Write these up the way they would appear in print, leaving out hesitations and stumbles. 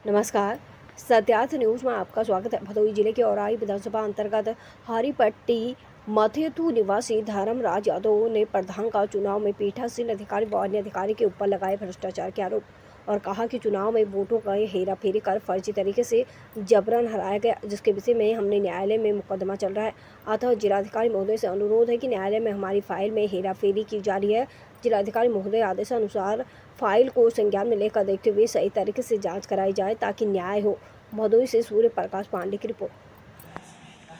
नमस्कार। सत्यार्थ न्यूज़ में आपका स्वागत है। भदोही जिले के औराई विधानसभा अंतर्गत हरिपट्टी मथेतू निवासी धर्मराज यादव ने प्रधान का चुनाव में पीठासीन अधिकारी व अन्य अधिकारी के ऊपर लगाए भ्रष्टाचार के आरोप और कहा कि चुनाव में वोटों का हेरा फेरी कर फर्जी तरीके से जबरन हराया गया, जिसके विषय में हमने न्यायालय में मुकदमा चल रहा है। अतः जिलाधिकारी महोदय से अनुरोध है कि न्यायालय में हमारी फाइल में हेरा फेरी की जा रही है। जिलाधिकारी महोदय आदेशानुसार फाइल को संज्ञान में लेकर देखते हुए सही तरीके से जांच कराई जाए ताकि न्याय हो। भदोही से सूर्य प्रकाश पांडे की रिपोर्ट।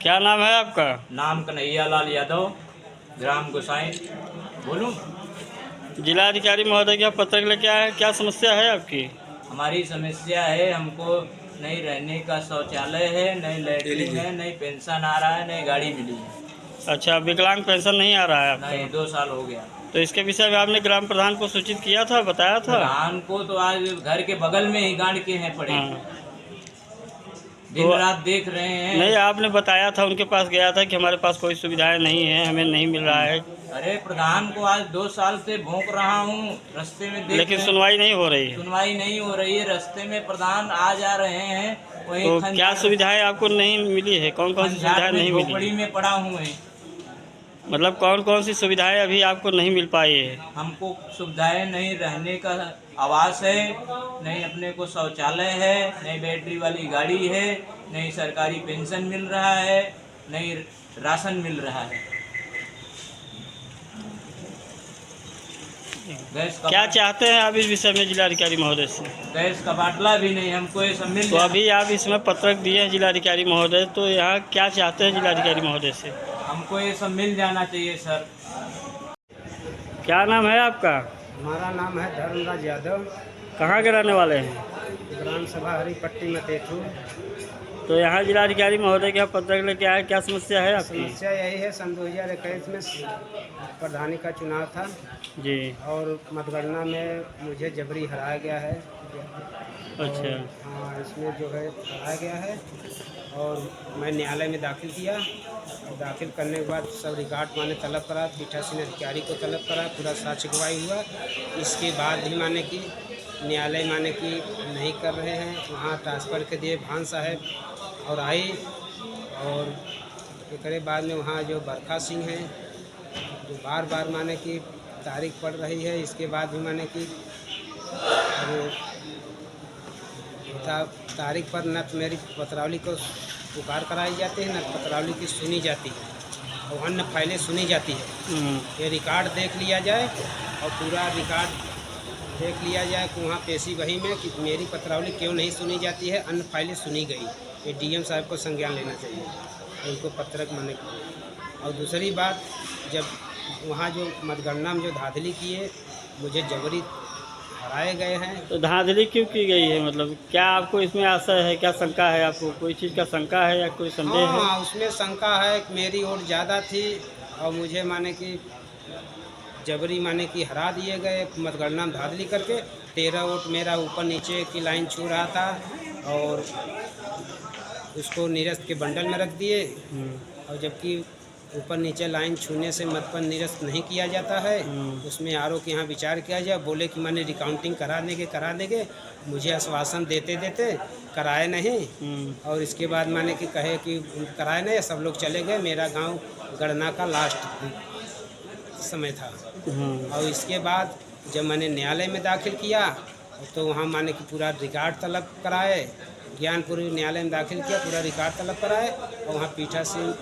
क्या नाम है आपका? नाम कन्हैया लाल यादव, ग्राम गोसाई। बोलूं? जिलाधिकारी महोदय क्या पत्र लेके आए हैं? क्या समस्या है आपकी? हमारी समस्या है, हमको नहीं रहने का शौचालय है, नहीं लैट्रिन है, नहीं पेंशन आ रहा है, नहीं गाड़ी मिली है। अच्छा, विकलांग पेंशन नहीं आ रहा है आपका? नहीं, 2 साल हो गया। तो इसके विषय में आपने ग्राम प्रधान को सूचित किया था, बताया था? प्रधान को तो आज घर के बगल में ही गांड के हैं पड़े, हाँ। दिन रात देख रहे हैं। नहीं, आपने बताया था, उनके पास गया था कि हमारे पास कोई सुविधाएं नहीं है, हमें नहीं मिल रहा है। अरे प्रधान को आज 2 साल से भौंक रहा हूँ, रास्ते में देख लेकिन सुनवाई नहीं हो रही है। सुनवाई नहीं हो रही है। रास्ते में प्रधान आ जा रहे हैं, वही तो क्या सुविधाएं आपको नहीं मिली है? कौन कौन सी सुविधाएं नहीं मिली? झोपड़ी में पड़ा हूँ। मतलब कौन कौन सी सुविधाएं अभी आपको नहीं मिल पाई है? हमको सुविधाएं नहीं, रहने का आवास है, नहीं अपने को शौचालय है, नहीं बैटरी वाली गाड़ी है, नहीं सरकारी पेंशन मिल रहा है, नहीं राशन मिल रहा है। क्या चाहते हैं आप इस विषय में जिलाधिकारी महोदय से? गैस का बाटला भी नहीं, हमको ये सब मिल तो अभी आप इसमें पत्रक दिए हैं जिलाधिकारी महोदय, तो यहाँ क्या चाहते हैं जिलाधिकारी महोदय से? हमको ये सब मिल जाना चाहिए सर। क्या नाम है आपका? हमारा नाम है धर्मराज यादव, कहाँ के रहने वाले हैं? ग्राम सभा हरिपट्टी मथेतू। तो यहाँ जिलाधिकारी महोदय के यहाँ पत्रक लेके आए, क्या समस्या है आपकी? समस्या यही है, सन 2021 में प्रधानी का चुनाव था जी। और मतगणना में मुझे जबरी हराया गया है। अच्छा। हाँ, इसमें जो है हराया गया है और मैं न्यायालय में दाखिल किया। दाखिल करने के बाद सब रिकॉर्ड माने तलब करा, पीठासीन अधिकारी को तलब करा, पूरा साक्ष्य गवाही हुआ। इसके बाद भी माने कि न्यायालय माने कि नहीं कर रहे हैं, वहाँ ट्रांसफ़र के दिए भान साहब और आए। और एक बाद में वहाँ जो बरखा सिंह हैं, जो बार बार माने कि तारीख पड़ रही है, इसके बाद भी माने कि तारीख पर न मेरी पत्रावली को पुकार कराई जाती है, न पत्रावली की सुनी जाती है और अन्य फाइलें सुनी जाती है। ये रिकॉर्ड देख लिया जाए और पूरा रिकॉर्ड देख लिया जाए कि वहाँ पेशी वही में कि मेरी पत्रावली क्यों नहीं सुनी जाती है, अन्य फाइलें सुनी गई। ये डीएम साहब को संज्ञान लेना चाहिए, उनको पत्रक माने। और दूसरी बात, जब वहाँ जो मतगणना में जो धांधली किए, मुझे जबरी हराए गए हैं। तो धांधली क्यों की गई है? मतलब क्या आपको इसमें आशय है, क्या शंका है आपको? कोई चीज़ का शंका है या कोई संदेह है? हाँ, उसमें शंका है कि मेरी वोट ज़्यादा थी और मुझे माने कि जबरी माने कि हरा दिए गए मतगणना में धांधली करके। 13 वोट मेरा ऊपर नीचे की लाइन छू रहा था और उसको निरस्त के बंडल में रख दिए। और जबकि ऊपर नीचे लाइन छूने से मत पर निरस्त नहीं किया जाता है, उसमें आरओ के यहाँ विचार किया जाए। बोले कि मैंने रिकाउंटिंग करा देंगे। मुझे आश्वासन देते कराए नहीं। और इसके बाद मैंने कि कहे कि कराए नहीं, सब लोग चले गए। मेरा गांव गणना का लास्ट समय था। और इसके बाद जब मैंने न्यायालय में दाखिल किया तो वहाँ माने कि पूरा रिकॉर्ड तलब कराए, ज्ञानपुरी न्यायालय में दाखिल किया, पूरा रिकॉर्ड तलब कराए और वहाँ पीठासीन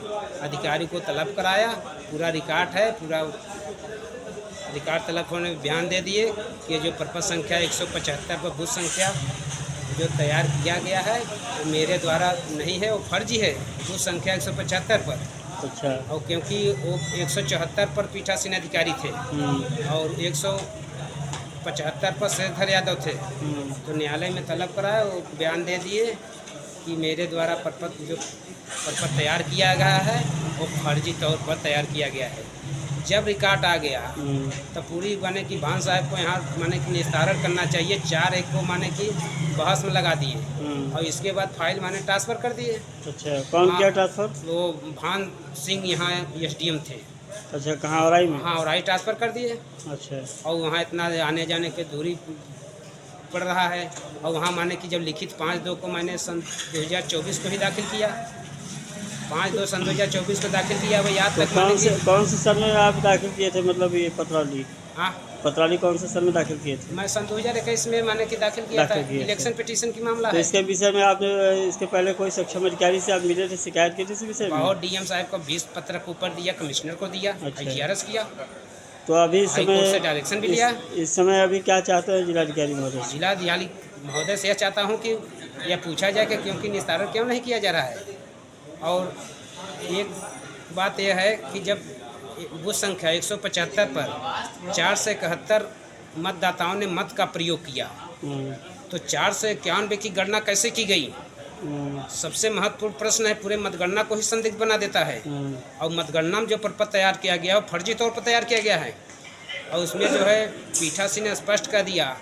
अधिकारी को तलब कराया। पूरा रिकॉर्ड है, पूरा रिकॉर्ड तलब होने में बयान दे दिए कि जो प्रपत्र संख्या 175 पर बूथ संख्या जो तैयार किया गया है वो मेरे द्वारा नहीं है, वो फर्जी है बूथ संख्या 175 पर। अच्छा। और क्योंकि वो 174 पर पीठासीन अधिकारी थे और 175 पर शशिधर यादव थे, तो न्यायालय में तलब कराया। वो बयान दे दिए कि मेरे द्वारा प्रपत्र तैयार किया गया है वो फर्जी तौर पर तैयार किया गया है। जब रिकॉर्ड आ गया तो पूरी माने कि भान साहब को यहाँ माने कि निस्तारण करना चाहिए। 4-1 को माने कि बहस में लगा दिए और इसके बाद फाइल माने ट्रांसफ़र कर दिए। अच्छा, कौन किया ट्रांसफ़र? वो भान सिंह यहाँ एसडीएम थे। अच्छा, कहाँ औराई में? हाँ, औराई ट्रांसफ़र कर दिए। अच्छा। और वहाँ इतना आने जाने के दूरी पड़ रहा है। और वहाँ माने कि जब लिखित 5/2 को मैंने सन 2024 को ही दाखिल किया, 5/2 सन 2024 को दाखिल किया। वही आज तो तक माने कि कौन से सन में आप दाखिल किए थे, मतलब ये पत्रावली? हाँ, पत्रावली कौन से सन में दाखिल किए थे? मैं सन 2021 में माने कि दाखिल किया था। दाखिल किए थे। इलेक्शन पिटीशन की मामला तो है। इसके विषय में आपने इसके पहले कोई सक्षम अधिकारी से आप मिले थे, शिकायत की थी इस विषय में? बहुत डीएम साहब को 20 पत्र ऊपर दिया, कमिश्नर को दिया, अच्छा। IGRS किया, तो अभी इस हाई कोर्ट से समय डायरेक्शन भी लिया। इस समय अभी क्या चाहते हैं जिलाधिकारी महोदय से? जिलाधिकारी महोदय से यह चाहता हूँ कि यह पूछा जाए कि क्योंकि निस्तारण क्यों नहीं किया जा रहा है। और एक बात यह है कि जब बूथ संख्या 175 पर 4 से 71 मतदाताओं ने मत का प्रयोग किया, तो 4 से 91 की गणना कैसे की गई? सबसे महत्वपूर्ण प्रश्न है, पूरे मतगणना को ही संदिग्ध बना देता है। और मतगणना में जो प्रपत्र तैयार किया गया है वो फर्जी तौर पर तैयार किया गया है। और उसमें जो है पीठासीन ने स्पष्ट कर दिया